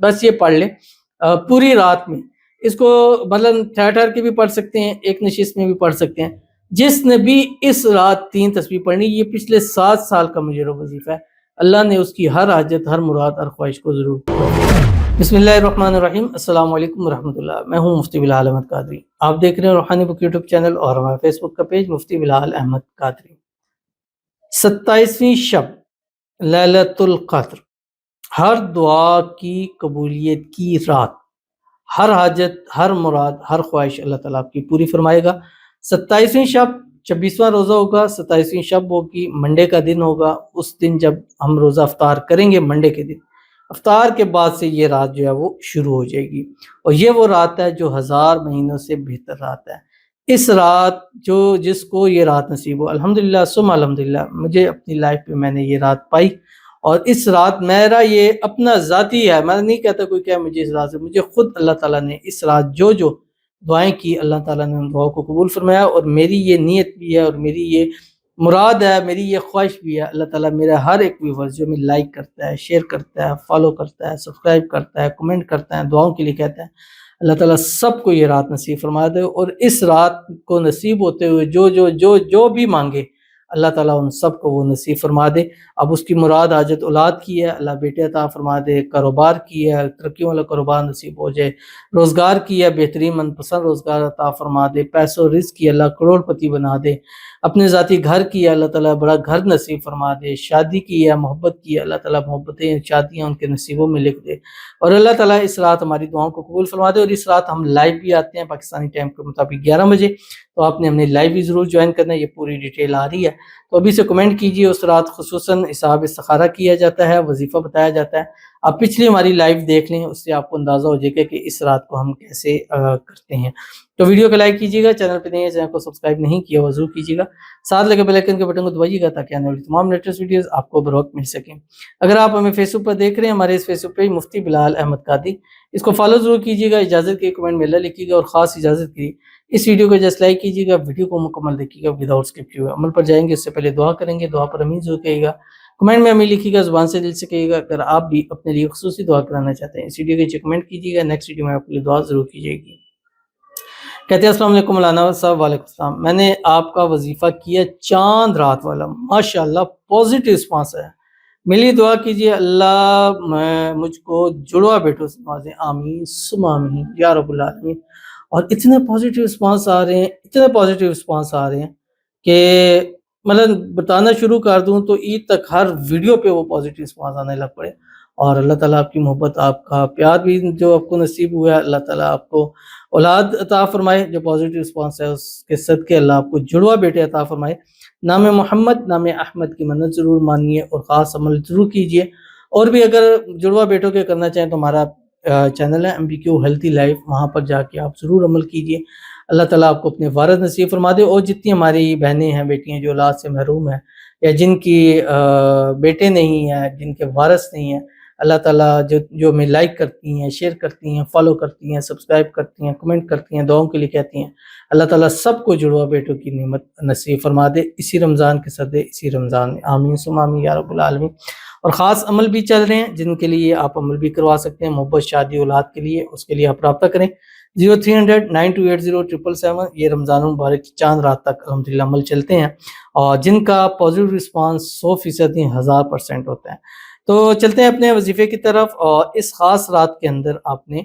بس یہ پڑھ لیں پوری رات میں، اس کو مطلب ٹھہر کے بھی پڑھ سکتے ہیں، ایک نشست میں بھی پڑھ سکتے ہیں۔ جس نے بھی اس رات 3 تسبیح پڑھنی، یہ پچھلے 7 سال کا مجرب وظیفہ ہے، اللہ نے اس کی ہر حاجت، ہر مراد، ہر خواہش کو ضرور پورا کرے۔ بسم اللہ الرحمن الرحیم۔ السلام علیکم ورحمۃ اللہ۔ میں ہوں مفتی بلال احمد قادری، آپ دیکھ رہے ہیں روحانی بک یوٹیوب چینل اور ہمارا فیس بک کا پیج مفتی بلال احمد قادری۔ 27ویں شب لیلۃ القدر، ہر دعا کی قبولیت کی رات، ہر حاجت، ہر مراد، ہر خواہش اللہ تعالیٰ آپ کی پوری فرمائے گا۔ 27ویں شب 26واں روزہ ہوگا، 27ویں شب ہوگی، منڈے کا دن ہوگا۔ اس دن جب ہم روزہ افطار کریں گے، منڈے کے دن افطار کے بعد سے یہ رات جو ہے وہ شروع ہو جائے گی، اور یہ وہ رات ہے جو 1000 مہینوں سے بہتر رات ہے۔ اس رات جس کو یہ رات نصیب ہو، الحمدللہ ثم الحمدللہ، مجھے اپنی لائف پہ میں نے یہ رات پائی، اور اس رات میرا یہ اپنا ذاتی ہے، میں نہیں کہتا کوئی کہ مجھے اس رات سے، مجھے خود اللہ تعالیٰ نے اس رات جو دعائیں کی، اللہ تعالیٰ نے ان دعاؤں کو قبول فرمایا، اور میری یہ نیت بھی ہے، اور میری یہ مراد ہے، میری یہ خواہش بھی ہے، اللہ تعالیٰ میرا ہر ایک ویورز جو میں لائک کرتا ہے، شیئر کرتا ہے، فالو کرتا ہے، سبسکرائب کرتا ہے، کمنٹ کرتا ہے، دعاؤں کے لیے کہتا ہے، اللہ تعالیٰ سب کو یہ رات نصیب فرما دے، اور اس رات کو نصیب ہوتے ہوئے جو بھی مانگے، اللہ تعالیٰ ان سب کو وہ نصیب فرما دے۔ اب اس کی مراد حاجت اولاد کی ہے، اللہ بیٹے عطا فرما دے، کاروبار کی ہے، ترقی والا کاروبار نصیب ہو جائے، روزگار کی ہے، بہترین من پسند روزگار عطا فرما دے، پیسوں رزق کی اللہ کروڑ پتی بنا دے، اپنے ذاتی گھر کی ہے، اللہ تعالیٰ بڑا گھر نصیب فرما دے، شادی کی ہے، محبت کی ہے، اللہ تعالیٰ محبتیں، شادیاں ان کے نصیبوں میں لکھ دے، اور اللہ تعالیٰ اس رات ہماری دعاؤں کو قبول فرما دے۔ اور اس رات ہم لائیو بھی آتے ہیں پاکستانی ٹائم کے مطابق 11 بجے، تو آپ نے ہمیں لائیو بھی ضرور جوائن کرنا ہے، یہ پوری ڈیٹیل آ رہی ہے، تو ابھی سے کمنٹ کیجئے۔ اس رات خصوصاً حساب استخارہ کیا جاتا ہے، وظیفہ بتایا جاتا ہے، آپ پچھلی ہماری لائیو دیکھ لیں، اس سے آپ کو اندازہ ہو جائے گا کہ اس رات کو ہم کیسے کرتے ہیں۔ تو ویڈیو کو لائک کیجیے گا، چینل پہ نہیں ہے، چینل کو سبسکرائب نہیں کیا وہ ضرور کیجیے گا، ساتھ لگے بیل آئیکن کے بٹن کو دبائیے گا تاکہ آنے والی تمام لیٹسٹ ویڈیوز آپ کو بروقت مل سکیں۔ اگر آپ ہمیں فیس بک پر دیکھ رہے ہیں، ہمارے اس فیس بک پیج مفتی بلال احمد قادری، اس کو فالو ضرور کیجیے گا، اجازت کے کمنٹ میں اللہ لکھیے گا، اور خاص اجازت کے لیے اس ویڈیو کو جسٹ لائک کیجیے گا، ویڈیو کو مکمل دیکھیے گا وداؤٹ اسکپ کیے ہوئے۔ عمل پر جائیں گے اس سے پہلے دعا کریں گے، دعا پر امین ضرور کہیے گا، کمنٹ میں امین لکھیے گا، زبان سے دل سے کہیے گا۔ اگر آپ بھی اپنے لیے خصوصی دعا کرانا چاہتے ہیں، اس ویڈیو کے نیچے کمنٹ کیجیے گا، نیکسٹ ویڈیو میں آپ کے لیے دعا ضرور کی جائے گی۔ کہتے ہیں السلام علیکم مولانا صاحب۔ وعلیکم السلام۔ میں نے آپ کا وظیفہ کیا چاند رات والا، ماشاءاللہ پازیٹیو رسپانس ہے، میری دعا کیجیے اللہ مجھ کو جڑوا بیٹوں سے نوازے، آمین ثم آمین یا رب العالمین۔ اور اتنے پازیٹیو رسپانس آ رہے ہیں، اتنے پازیٹیو رسپانس آ رہے ہیں کہ مطلب بتانا شروع کر دوں تو عید تک ہر ویڈیو پہ وہ پازیٹیو رسپانس آنے لگ پڑے، اور اللہ تعالیٰ آپ کی محبت، آپ کا پیار بھی جو آپ کو نصیب ہوا ہے، اللہ تعالیٰ آپ کو اولاد عطا فرمائے، جو پازیٹیو رسپانس ہے اس کے صدقے اللہ آپ کو جڑوا بیٹے عطا فرمائے۔ نام محمد، نام احمد کی منت ضرور مانیے، اور خاص عمل ضرور کیجیے، اور بھی اگر جڑوا بیٹوں کے کرنا چاہیں تو ہمارا چینل ہے MBQ ہیلتھی لائف، وہاں پر جا کے آپ ضرور عمل کیجیے، اللہ تعالیٰ آپ کو اپنے وارث نصیب فرما دے۔ اور جتنی ہماری بہنیں ہیں، بیٹیاں جو اولاد سے محروم ہیں، یا جن کی بیٹے نہیں ہیں، جن کے وارث نہیں ہیں، اللہ تعالیٰ جو ہمیں لائک کرتی ہیں، شیئر کرتی ہیں، فالو کرتی ہیں، سبسکرائب کرتی ہیں، کمنٹ کرتی ہیں، دعاؤں کے لیے کہتی ہیں، اللہ تعالیٰ سب کو جڑوا بیٹوں کی نعمت نصیب فرما دے اسی رمضان کے صدقے، اسی رمضان میں، آمین ثم آمین یا رب العالمین۔ اور خاص عمل بھی چل رہے ہیں جن کے لیے آپ عمل بھی کروا سکتے ہیں، محبت، شادی، اولاد کے لیے، اس کے لیے آپ رابطہ کریں 030092807777۔ یہ رمضان المبارک کی چاند رات تک الحمدللہ عمل چلتے ہیں، اور جن کا پازیٹیو رسپانس 100% 1000% ہوتا ہے۔ تو چلتے ہیں اپنے وظیفے کی طرف، اور اس خاص رات کے اندر آپ نے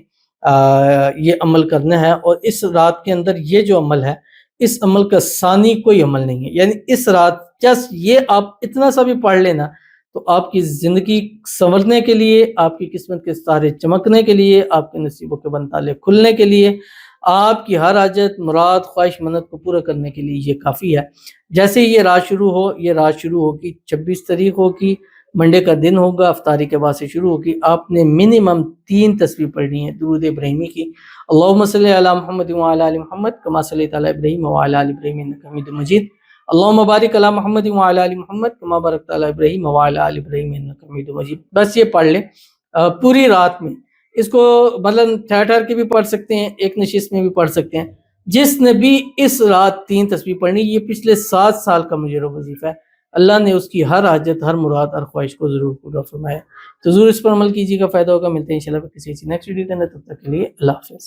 یہ عمل کرنا ہے، اور اس رات کے اندر یہ جو عمل ہے، اس عمل کا ثانی کوئی عمل نہیں ہے، یعنی اس رات جسٹ یہ آپ اتنا سا بھی پڑھ لینا تو آپ کی زندگی سنورنے کے لیے، آپ کی قسمت کے ستارے چمکنے کے لیے، آپ کے نصیبوں کے بند تالے کھلنے کے لیے، آپ کی ہر حاجت، مراد، خواہش، منت کو پورا کرنے کے لیے یہ کافی ہے۔ جیسے یہ رات شروع ہو، یہ رات شروع ہوگی 26 تاریخ ہوگی، منڈے کا دن ہوگا، افطاری کے بعد سے شروع ہوگی، آپ نے منیمم 3 تسبیح پڑھنی ہے درود ابراہیمی کی، اللہم صلی علی محمد وعلی آل محمد کما صلیت علی ابراہیم وعلی آل ابراہیم انک حمید مجید، اللہم بارک علی محمد وعلی آل محمد کما بارکت علی ابراہیم وعلی آل ابراہیم انک حمید مجید۔ بس یہ پڑھ لیں پوری رات میں، اس کو مطلب ٹھہر کے بھی پڑھ سکتے ہیں، ایک نشست میں بھی پڑھ سکتے ہیں۔ جس نے بھی اس رات 3 تسبیح پڑھنی، یہ پچھلے 7 سال کا مجرب وظیفہ ہے، اللہ نے اس کی ہر حاجت، ہر مراد، ہر خواہش کو ضرور پورا فرمایا. تو ضرور اس پر عمل کیجیے گا، فائدہ ہوگا. ملتے ہیں انشاءاللہ کسی نیکسٹ ویڈیو کے اندر. تب تک کے لیے اللہ حافظ.